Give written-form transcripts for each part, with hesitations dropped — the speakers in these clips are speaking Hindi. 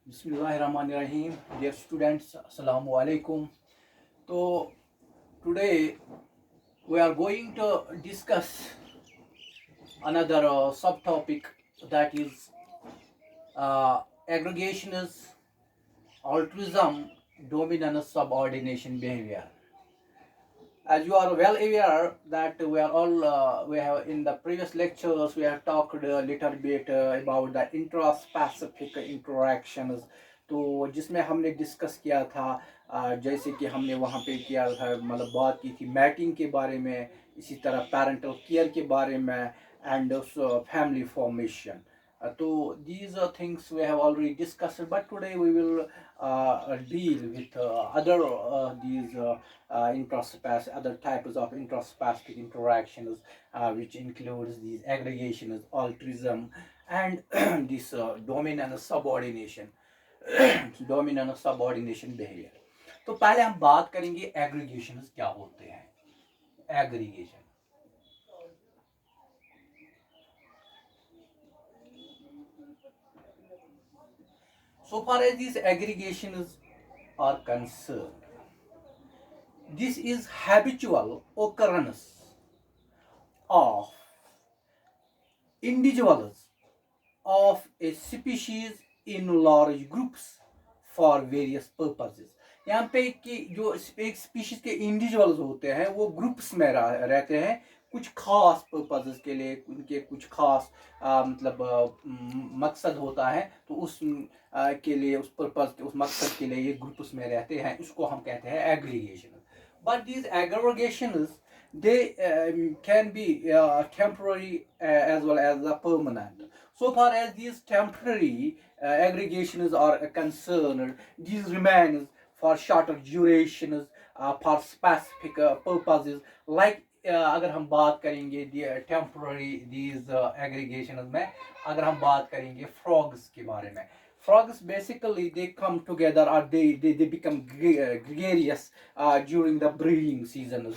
Bismillahirrahmanirrahim. Dear students, Assalamu alaikum. So today we are going to discuss another subtopic, that is aggregationism, altruism, dominance, subordination behavior. As you are well aware that we have in the previous lectures we have talked a little bit about the intra-specific interactions. तो जिसमें हमने डिस्कस किया था, जैसे कि हमने वहाँ पे किया था, मतलब बात की थी मैटिंग के बारे में, इसी तरह पेरेंटल केयर के बारे में and family formation. So these are things we have already discussed, but today we will deal with other these other types of intraspecific interactions, which includes these aggregations, altruism, and this dominant and subordination, dominant and subordination behavior. तो पहले हम बात करेंगे एग्रीगेशंस क्या होते हैं. Aggregation, so far as these aggregations are concerned, this is habitual occurrence of individuals of a species in large groups for various purposes. यहाँ पे कि जो एक स्पीशीज के इंडिविजुअल्स होते हैं वो ग्रुप्स में रहते हैं कुछ खास पर्पसेस के लिए, उनके कुछ खास मकसद होता है, तो उस के लिए, उस पर्पस के, उस मकसद के लिए ये ग्रुप्स में रहते हैं. इसको हम कहते हैं aggregation. But these aggregations they can be temporary as well as permanent. So far as these temporary aggregations are concerned, these remain for shorter durations, for specific purposes. Like अगर हम बात करेंगे टेम्पररी दीज एग्रीगेशन में, अगर हम बात करेंगे फ्रॉग्स के बारे में, frogs basically they come together, or they become gregarious during the breeding season.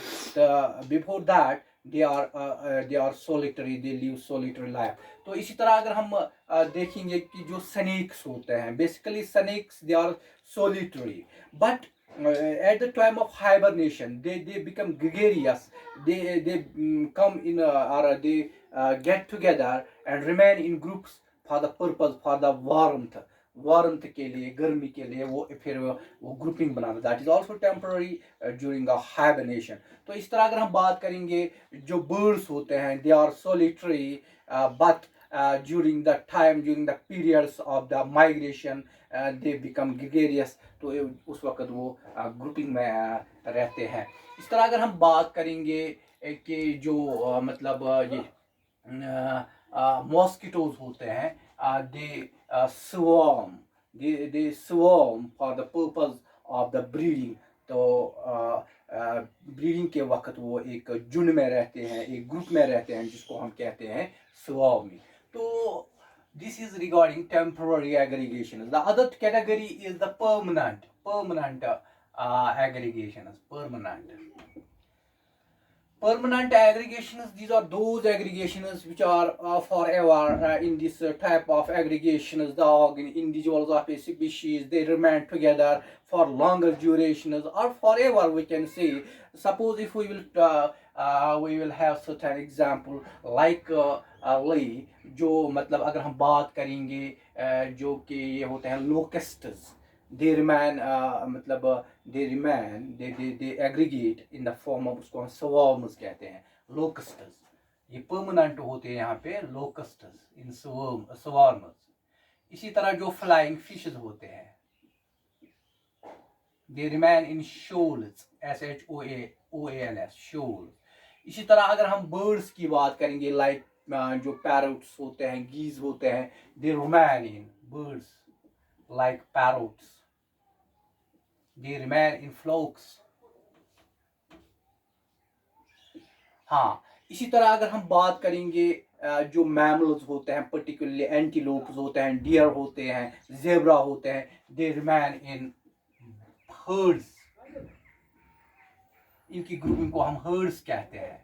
Before that they are solitary, they live solitary life. तो इसी तरह अगर हम देखेंगे कि जो snakes होते हैं, basically snakes they are solitary, but at the time of hibernation they become gregarious. They come in or they get together and remain in groups for the purpose, for the warmth के लिए, गर्मी के लिए वो फिर वो grouping banana. That is also temporary during a hibernation. तो इस तरह अगर हम बात करेंगे जो बर्ड्स होते हैं, they are solitary, but during the time, during the periods of the migration they become gregarious. तो उस वक्त वो ग्रुपिंग में रहते हैं. इस तरह अगर हम बात करेंगे कि जो ये मॉस्किटोज होते हैं, they swarm, they swarm for the purpose of the breeding. तो ब्रीडिंग के वक्त वो एक झुंड में रहते हैं, एक ग्रुप में रहते हैं, जिसको हम कहते हैं swarming. तो this is regarding temporary aggregation. The other category is the permanent aggregations. Permanent aggregations, these are those aggregations which are forever. In this type of aggregations, the individuals of a species, they remain together for longer durations or forever, we can say. Suppose if we will have certain example like जो अगर हम बात करेंगे जो कि ये होते हैं locusts, they remain they aggregate in the form of, उसको हम swarms कहते हैं, locusts. ये permanent होते हैं यहाँ पे locusts in swarms. इसी तरह जो flying fishes होते हैं, they remain in shoals, shoals, shoals. इसी तरह अगर हम birds की बात करेंगे, like जो parrots होते हैं, geese होते हैं, they remain in birds like parrots. They remain in flocks. हाँ, इसी तरह अगर हम बात करेंगे जो मैमल्स होते हैं, पर्टिकुलरली एंटीलोप्स होते हैं, डियर होते हैं, जेब्रा होते हैं, दे रिमेन इन हर्ड्स. इनकी ग्रुपिंग को हम हर्ड्स कहते हैं.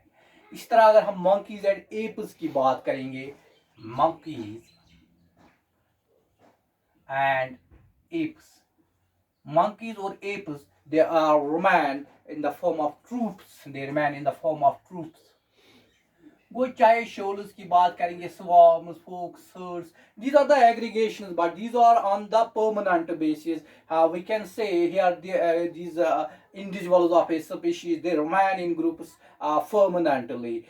इस तरह अगर हम मंकीज एंड एप्स की बात करेंगे, monkeys and apes. Monkeys or apes, they are remain in the form of troops. They remain in the form of troops. वो चाहे shoals की बात करेंगे, swarms, flocks, herds, these are the aggregations, but these are on the permanent basis. We can say here these individuals of a species, they remain in groups permanently.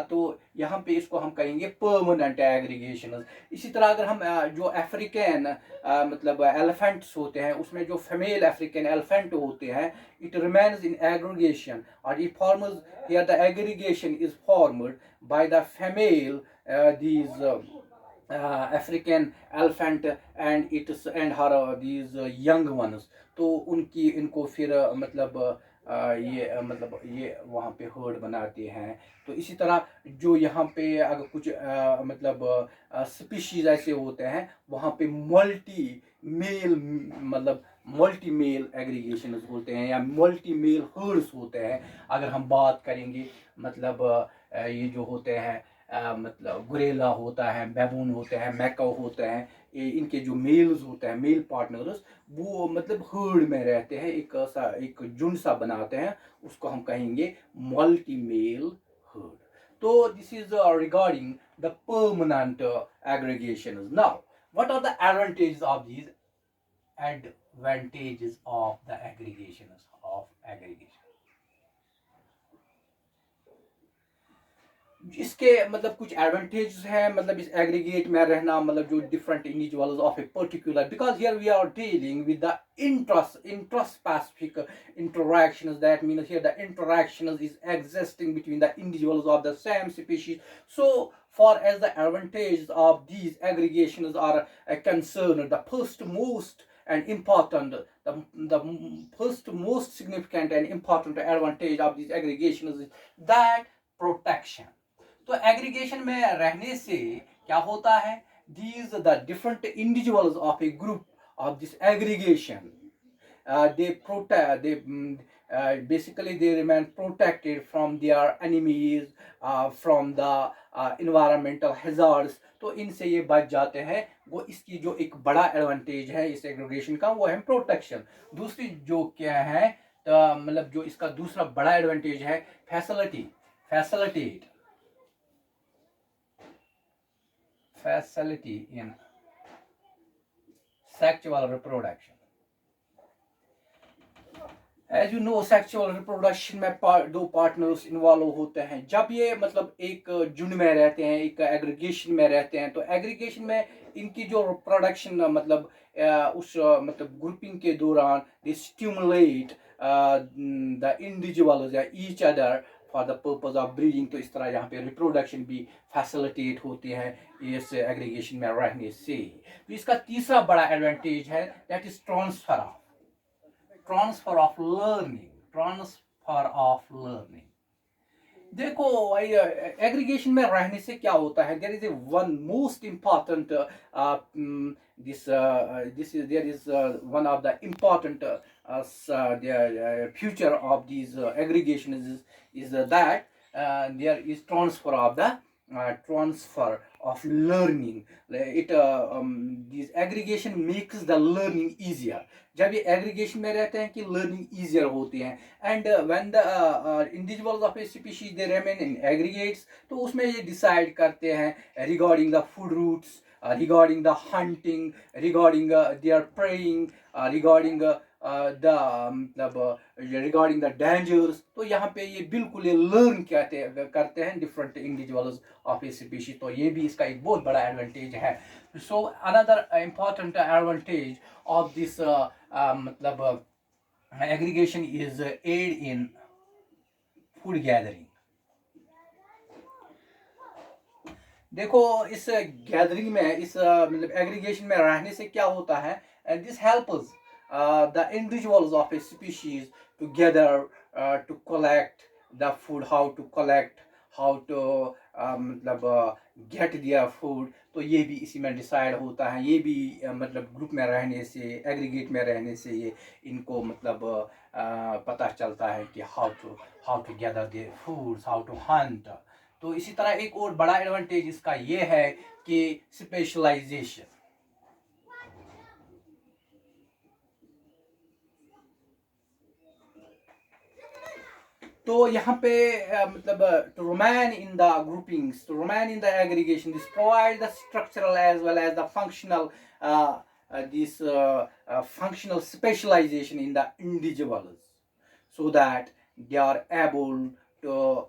तो यहाँ पे इसको हम कहेंगे परमानेंट एग्रीगेशन. इसी तरह अगर हम जो अफ्रीकन मतलब एलिफेंट्स होते हैं, उसमें जो फीमेल अफ्रीकन एलिफेंट होते हैं, it remains in aggregation, or it forms here the aggregation is formed by the female these African elephant and its and her these young ones. तो उनकी इनको फिर मतलब ये मतलब ये वहाँ पे हर्ड बनाते हैं. तो इसी तरह जो यहाँ पे अगर कुछ मतलब स्पीशीज ऐसे होते हैं, वहाँ पे मल्टी मेल मतलब मल्टी मेल एग्रीगेशन बोलते हैं या मल्टी मेल हर्ड्स होते हैं. अगर हम बात करेंगे मतलब ये जो होते हैं मतलब गुरेला होता है, बैबून होते हैं, मैकाओ होते हैं, इनके जो मेल्स होते हैं, मेल पार्टनर्स, वो मतलब हर्ड में रहते हैं, एक झुंड सा बनाते हैं, उसको हम कहेंगे मल्टी मेल हर्ड. तो this is regarding the permanent aggregation. Now what are the advantages of these advantages of the aggregations of aggregation. इसके मतलब कुछ एडवांटेजेस हैं मतलब इस एग्रीगेट में रहना, मतलब जो different individuals of a particular, because here we are dealing with the intraspecific interactions. That means here the interactions is existing between the individuals of the same species. So far as the advantages of these aggregations are concerned, the first most and important, the first most significant and important advantage of these aggregations is that protection. तो एग्रीगेशन में रहने से क्या होता है, these the different individuals of a group of this aggregation they protect they basically they remain protected from their enemies, from the environmental hazards. तो इनसे ये बच जाते हैं. वो इसकी जो एक बड़ा एडवांटेज है इस एग्रीगेशन का, वो है प्रोटेक्शन. दूसरी जो क्या है मतलब जो इसका दूसरा बड़ा एडवांटेज है facility in sexual reproduction. As you know, sexual reproduction में दो पार्टनर्स इन्वॉल्व होते हैं. जब ये मतलब एक झुंड में रहते हैं, एक एग्रीगेशन में रहते हैं, तो एग्रीगेशन में इनकी जो प्रोडक्शन मतलब उस मतलब ग्रुपिंग के दौरान दे स्टिमुलेट द इंडिविजुअल्स या each other for the purpose of breeding. तो इस तरह यहाँ पे रिप्रोडक्शन भी फैसिलिटेट होती है इस एग्रीगेशन में रहने से. तो इसका तीसरा बड़ा एडवांटेज है that is transfer of learning. देखो एग्रीगेशन में रहने से क्या होता है, there is a one most important there is one of the important the future of these aggregations is that there is transfer of learning. This aggregation makes the learning easier. जब ये एग्रीगेशन में रहते हैं कि लर्निंग ईजियर होती है. And when the individuals of a species they remain in aggregates, तो उसमें ये डिसाइड करते हैं regarding the food routes, regarding the hunting, regarding their preying, regarding regarding the dangers. तो यहाँ पे ये बिल्कुल ये लर्न करते हैं different individuals of a species. तो ये भी इसका एक बहुत बड़ा एडवांटेज है. So another important advantage of this मतलब aggregation is aid in food gathering. देखो इस गैदरिंग में इस मतलब एग्रीगेशन में रहने से क्या होता है, this helps the individuals of a species to gather to collect the food, how to collect, how to मतलब गेट दियर फूड. तो ये भी इसी में डिसाइड होता है. ये भी मतलब ग्रुप में रहने से, एग्रीगेट में रहने से ये इनको मतलब पता चलता है कि how to gather their foods, how to hunt. तो इसी तरह एक और बड़ा एडवांटेज इसका ये है कि स्पेशलाइजेशन. तो यहाँ पे मतलब to remain in the groupings, to remain in the aggregation, this provide the structural as well as the functional functional specialization in the individuals, so that they are able to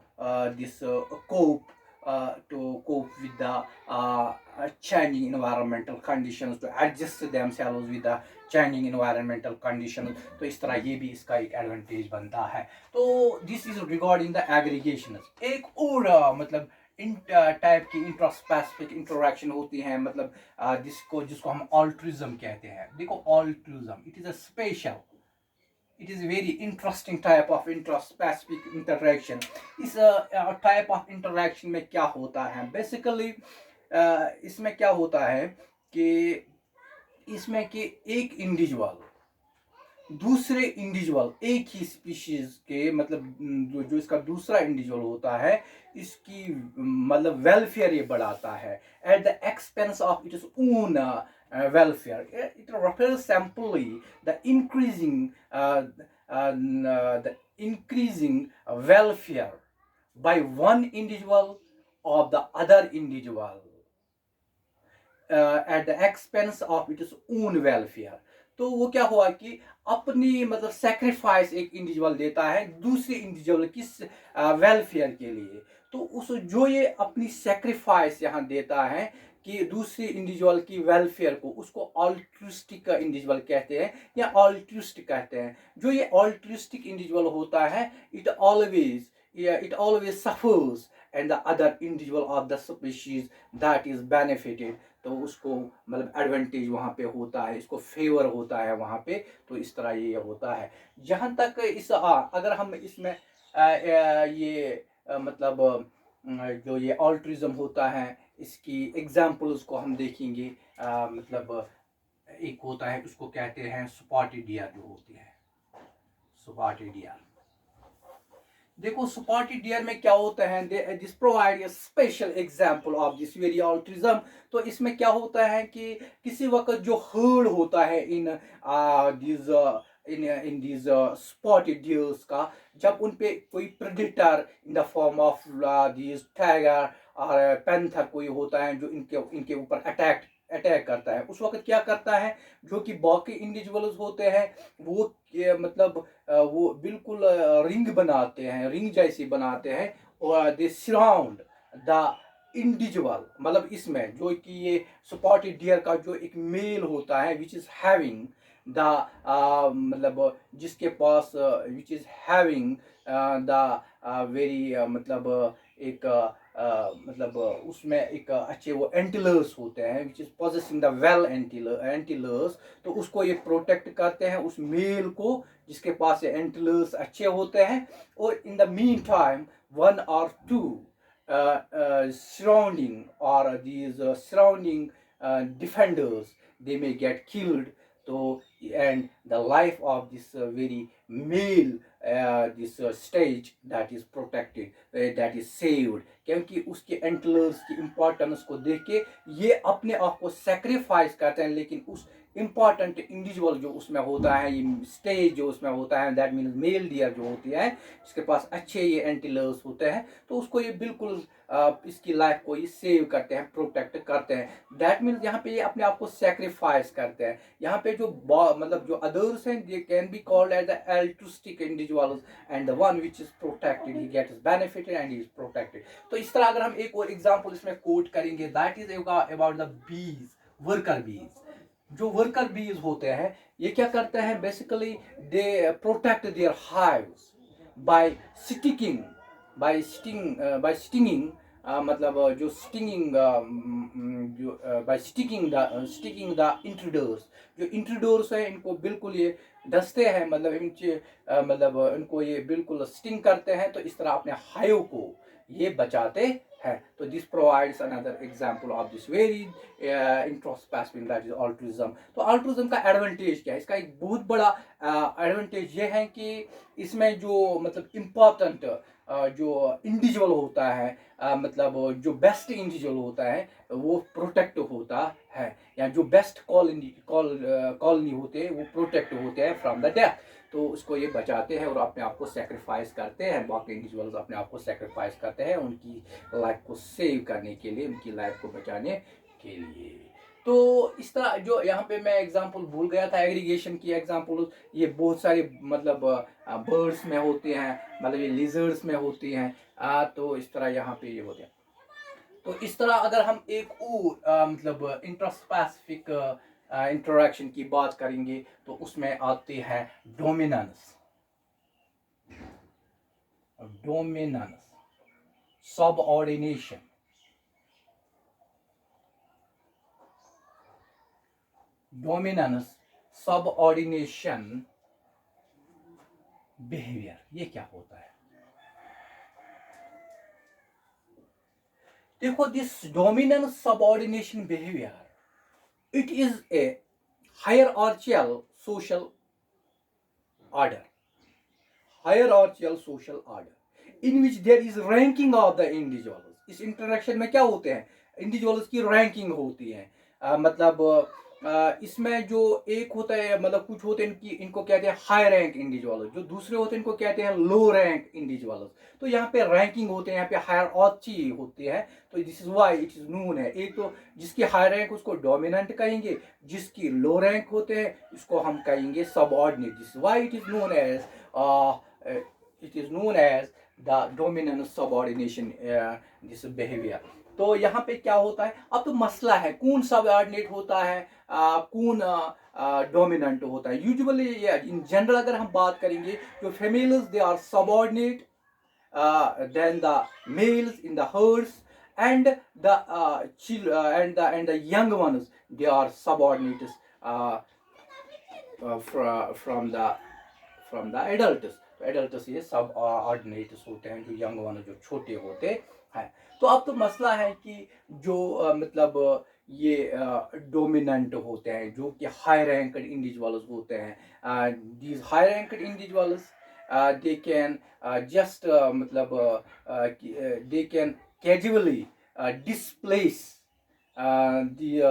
this cope with the changing environmental conditions, to adjust themselves with the changing environmental conditions. तो इस तरह ये भी इसका एक एडवांटेज बनता है. तो this is regarding the aggregation. एक और मतलब इन टाइप की इंट्रास्पेसिफिक इंटरेक्शन होती हैं, मतलब जिसको हम ऑल्ट्रिज्म कहते हैं. देखो altruism, it is a special, it is a very interesting type of intraspecific interaction. इस टाइप ऑफ इंटरेक्शन में क्या होता है बेसिकली, इसमें क्या होता है कि इसमें कि एक इंडिविजुअल दूसरे इंडिविजुअल एक ही स्पीशीज के मतलब जो इसका दूसरा इंडिविजुअल होता है इसकी मतलब वेलफेयर ये बढ़ाता है at the expense of its own welfare. It refers simply the increasing welfare by one individual of the other individual at the expense of its own welfare. तो वो क्या हुआ कि अपनी मतलब सेक्रीफाइस एक इंडिविजुअल देता है दूसरे इंडिविजुअल की वेलफेयर के लिए. तो उस जो ये अपनी सेक्रीफाइस यहाँ देता है कि दूसरे इंडिविजुअल की वेलफेयर को, उसको ऑल्ट्रिस्टिक इंडिविजुअल कहते हैं या ऑल्ट्रिस्ट कहते हैं. जो ये ऑल्ट्रिस्टिक इंडिविजुअल होता है it always suffers and the other individual of the species that is benefited. तो उसको मतलब एडवांटेज वहाँ पे होता है, इसको फेवर होता है वहाँ पे. तो इस तरह ये होता है. जहाँ तक इस अगर हम इसमें ये मतलब जो ये ऑल्ट्रिज्म होता है इसकी एग्जाम्पल्स को हम देखेंगे. मतलब एक होता है उसको कहते हैं स्पॉटेड डियर, जो होती है स्पॉटेड डियर. देखो स्पॉटेड डियर में क्या होता है, this provide a special example of this very altruism. तो इसमें क्या होता है कि किसी वक्त जो हर्ड होता है इन दीज स्पॉटेड डियर्स का, जब उन पे कोई predator in the form of these tiger और पैंथर कोई होता है जो इनके ऊपर अटैक करता है, उस वक्त क्या करता है जो कि बाकी इंडिविजुअल्स होते हैं वो मतलब वो बिल्कुल रिंग बनाते हैं, रिंग जैसी बनाते हैं और दे सराउंड द इंडिविजुअल. मतलब इसमें जो कि ये स्पॉटेड डियर का जो एक मेल होता है विच इज हैविंग द मतलब जिसके पास which is having the very मतलब एक मतलब उसमें एक अच्छे वो एंटिलर्स होते हैं which is possessing the well antlers. तो उसको ये प्रोटेक्ट करते हैं उस मेल को जिसके पास ये एंटिलर्स अच्छे होते हैं. और in the mean time one और to surrounding or these surrounding defenders, they may get killed. So and the life of this very male this stage that is protected, that is saved. क्योंकि उसके एंटलर्स की इम्पोर्टेंस को देख के ये अपने आप को सेक्रीफाइस करते हैं, लेकिन उस इम्पॉर्टेंट इंडिविजुअल जो उसमें होता है, ये स्टेज जो उसमें होता है, दैट मीन्स मेल डियर जो होती है जिसके पास अच्छे ये एंटीलर्स होते हैं, तो उसको ये बिल्कुल इसकी लाइफ को ये सेव करते हैं, प्रोटेक्ट करते हैं. दैट मीन्स यहाँ पे ये अपने आप को सेक्रीफाइस करते हैं. यहाँ पे जो मतलब जो अदर्स हैं they can be called as the altruistic individuals and the one which is protected he gets benefited and he is protected. तो इस तरह अगर हम एक और एग्जांपल इसमें कोट करेंगे, that is about the bees, worker बीज. जो वर्कर बीज होते हैं ये क्या करते हैं basically, they protect their hives by stinging मतलब जो स्टिंगिंग जो बाय स्टिकिंग द इंट्रूडर्स. जो इंट्रूडर्स हैं इनको बिल्कुल ये डसते हैं, मतलब इनके मतलब इनको ये बिल्कुल स्टिंग करते हैं. तो इस तरह अपने हाइव को ये बचाते हैं. तो this provides another example of this very intraspecific that is altruism. तो ऑल्ट्रिज्म का एडवांटेज क्या है, इसका एक बहुत बड़ा एडवांटेज ये है कि इसमें जो मतलब इम्पोर्टेंट जो इंडिविजुअल होता है मतलब जो बेस्ट इंडिविजुअल होता है वो प्रोटेक्ट होता है, या जो बेस्ट कॉलोनी होते हैं वो प्रोटेक्ट होते हैं फ्रॉम द डेथ. तो उसको ये बचाते हैं और अपने आप को सेक्रीफाइस करते हैं। बाकी इंडिविजुअल्स अपने आप को सेक्रीफाइस करते हैं उनकी लाइफ को सेव करने के लिए, उनकी लाइफ को बचाने के लिए। तो इस तरह जो यहाँ पे मैं एग्जांपल भूल गया था एग्रीगेशन की एग्जांपल, ये बहुत सारे मतलब बर्ड्स में होते हैं, मतलब ये लिजर्ड्स में होती हैं। तो इस तरह यहाँ पे ये होते हैं। तो इस तरह अगर हम एक और मतलब इंट्रास्पेसिफिक इंटरेक्शन की बात करेंगे तो उसमें आते हैं dominance, dominance, subordination, dominance, subordination behaviour, ये क्या होता है? देखो, this dominance subordination behaviour, it is a hierarchical social order, hierarchical social order in which there is ranking of the individuals. इस इंटरेक्शन में क्या होते हैं, इंडिविजुअल्स की रैंकिंग होती है। मतलब इसमें जो एक होता है, मतलब कुछ होते हैं इनकी, इनको कहते हैं हाई रैंक इंडिविजुअल, जो दूसरे होते हैं इनको कहते हैं लो रैंक इंडिविजुअल्स। तो यहाँ पे रैंकिंग होते हैं, यहाँ पे हायरार्ची होती है। तो this is why it is known है। एक तो जिसकी हाई रैंक उसको डोमिनेंट कहेंगे, जिसकी लो रैंक होते हैं इसको हम कहेंगे subordinate. This why it is known as it is known as the dominant subordination this behavior। तो यहाँ पे क्या होता है, अब तो मसला है कौन सबऑर्डिनेट होता है, कौन डोमिनेंट होता है। यूजुअली इन जनरल अगर हम बात करेंगे, जो females they are subordinate than the males in the herds, and the young ones they are subordinates from the adults। तो एडल्ट्स ये सब ऑर्डिनेट्स होते हैं, जो यंग वन, जो छोटे होते हैं। तो अब तो मसला है कि जो मतलब ये डोमिनेंट होते हैं, जो कि हाई रैंक्ड इंडिविजुअल्स होते हैं, these high ranked individuals they can just मतलब they can casually displace the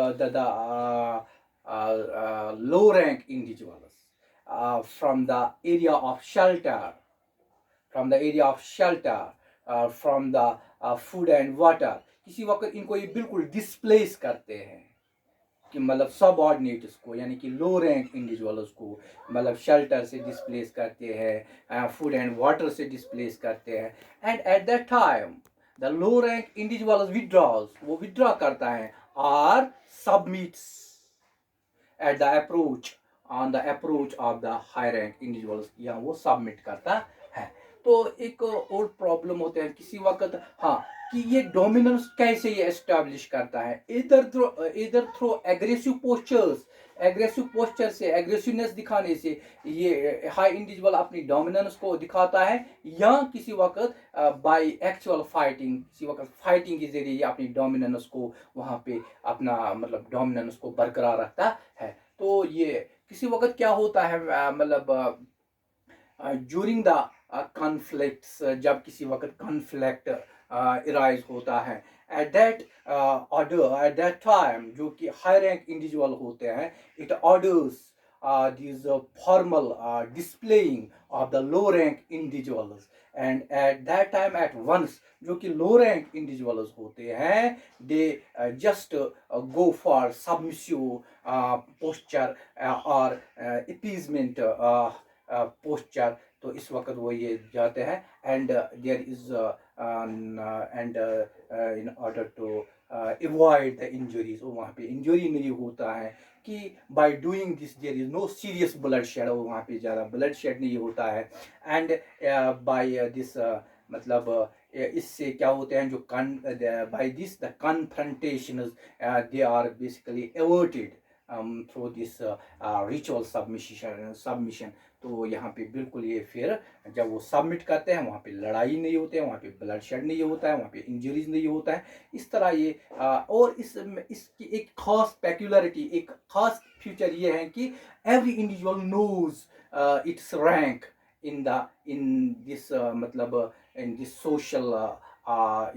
low rank individuals from the area of shelter, from the area of shelter, from the food and water। किसी वक्त इनको ये बिल्कुल डिस्प्लेस करते हैं कि मतलब सब ऑर्डिनेट्स को, यानी कि लो रैंक इंडिविजुअल्स को मतलब शेल्टर से डिस्प्लेस करते हैं, फूड एंड वाटर से डिस्प्लेस करते हैं। And at that time the low rank individuals withdraws, वो विड्रॉ करता है, और submits at the approach, on the approach of the high rank individuals, या वो सबमिट करता है। तो एक और प्रॉब्लम होते हैं किसी वक्त, हाँ, कि ये डोमिनेंस कैसे ये एस्टैब्लिश करता है, इधर through aggressive postures, aggressive posture से, एग्रेसिवनेस दिखाने से ये हाई इंडिविजुअल अपनी डोमिनेंस को दिखाता है, या किसी वक्त बाय एक्चुअल फाइटिंग, किसी वक्त फाइटिंग के जरिए ये अपनी डोमिनेंस को वहाँ पे अपना मतलब डोमिनेंस को बरकरार रखता है। तो ये किसी वक्त क्या होता है, मतलब ड्यूरिंग द कॉन्फ्लिक्ट्स, जब किसी वक्त कॉन्फ्लिक्ट इराइज होता है, at that order, at that time, जो कि हाई रैंक इंडिविजुअल होते हैं, it orders these formal displaying of the low rank individuals, and at that time at once जो कि low rank individuals होते हैं, they just go for submissive posture or appeasement posture। तो इस वक्त वो ये जाते हैं, and there is and in order to avoid the injuries, वहाँ पे इंजरी नहीं होता है, कि by doing this there is no serious bloodshed, वहाँ पे ज़्यादा ब्लड शेड नहीं होता है। एंड बाय दिस मतलब इससे क्या होते हैं, जो by this the confrontations they are basically averted through this ritual submission. तो यहाँ पे बिल्कुल ये फिर जब वो सबमिट करते हैं, वहाँ पे लड़ाई नहीं होती है, वहाँ पे ब्लड शेड नहीं होता है, वहाँ पे इंजरीज नहीं होता है। इस तरह ये और इसकी एक खास पेक्युलरिटी, एक खास फीचर ये है कि every individual knows its rank in this मतलब in this social order,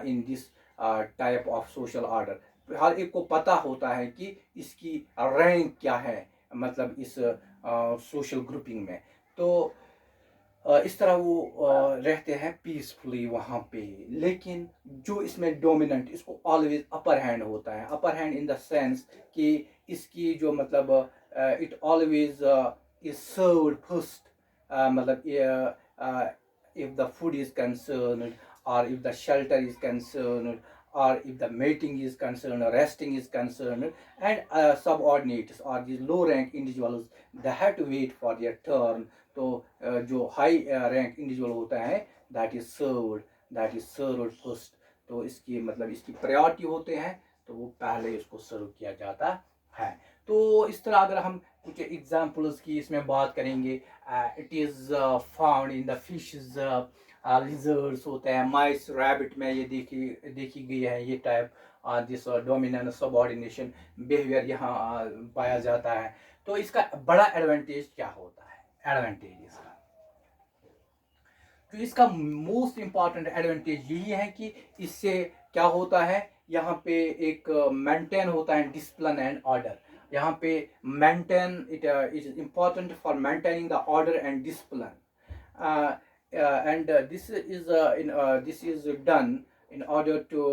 in this type of social order. हर एक को पता होता है कि इसकी रैंक क्या है, मतलब इस सोशल ग्रुपिंग में। तो इस तरह वो रहते हैं पीसफुली वहाँ पे। लेकिन जो इसमें डोमिनेंट, इसको ऑलवेज अपर हैंड होता है। Upper hand in the sense कि इसकी जो मतलब it always is served first, मतलब if the food is concerned, or if the shelter is concerned, or if the mating is concerned, or resting is concerned, and subordinates or these low rank individuals, they have to wait for their turn. तो जो हाई रैंक इंडिविजुअल होता है दैट इज सर्व्ड फर्स्ट। तो इसकी मतलब इसकी प्रायोरिटी होते हैं, तो वो पहले इसको सर्व किया जाता है। तो इस तरह अगर हम कुछ एग्जाम्पल्स की इसमें बात करेंगे, it is found in the fishes, lizards होते हैं, माइस, रैबिट में ये देखी गई है ये type this dominance subordination behaviour यहाँ पाया जाता है। तो इसका बड़ा एडवांटेज क्या होता है? एडवांटेज इसका मोस्ट इम्पॉर्टेंट एडवांटेज यही है कि इससे क्या होता है, यहाँ पे एक मेंटेन होता है डिसिप्लिन एंड ऑर्डर। यहाँ पे maintain it is important for maintaining the order and discipline, and this is done in order to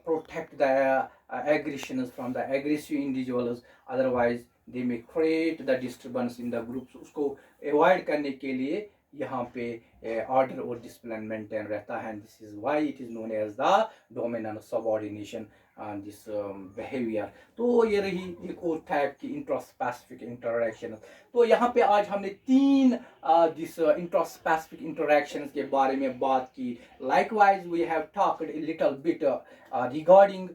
protect the aggressions from the aggressive individuals, otherwise they may create the disturbance in the groups। उसको अवॉइड करने के लिए यहाँ पे ऑर्डर और डिसिप्लिन मेंटेन रहता है। This is why it is known as the dominant subordination this behaviour. तो ये रही एक और टाइप की इंट्रास्पेसिफिक इंटरैक्शन। तो यहाँ पे आज हमने 3 दिस इंट्रास्पेसिफिक इंटरैक्शन के बारे में बात की। Likewise we have talked a little bit regarding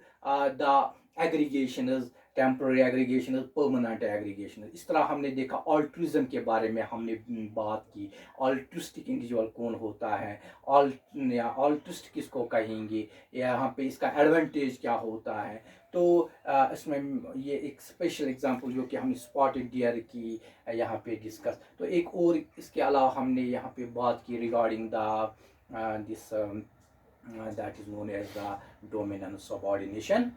the aggregations, temporary aggregation, permanent aggregation. इस तरह हमने देखा ऑल्ट्रिज्म के बारे में हमने बात की, ऑल्ट्रिस्टिक इंडिविजुअल कौन होता है, ऑल्ट्रिस्ट किसको कहेंगे, यहाँ पे इसका एडवांटेज क्या होता है। तो इसमें ये एक स्पेशल एग्जांपल जो कि हमने स्पॉटेड डियर की यहाँ पे डिस्कस। तो एक और इसके अलावा हमने यहाँ पे बात की regarding the this that is known as the dominant subordination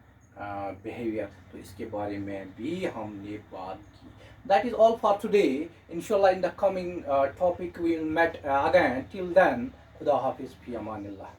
behaviour. तो इसके बारे में भी हमने बात की। That is all for today. इंशाल्लाह in the coming topic we will met again. Till then खुदा हाफिज, फी अमानिल्लाह।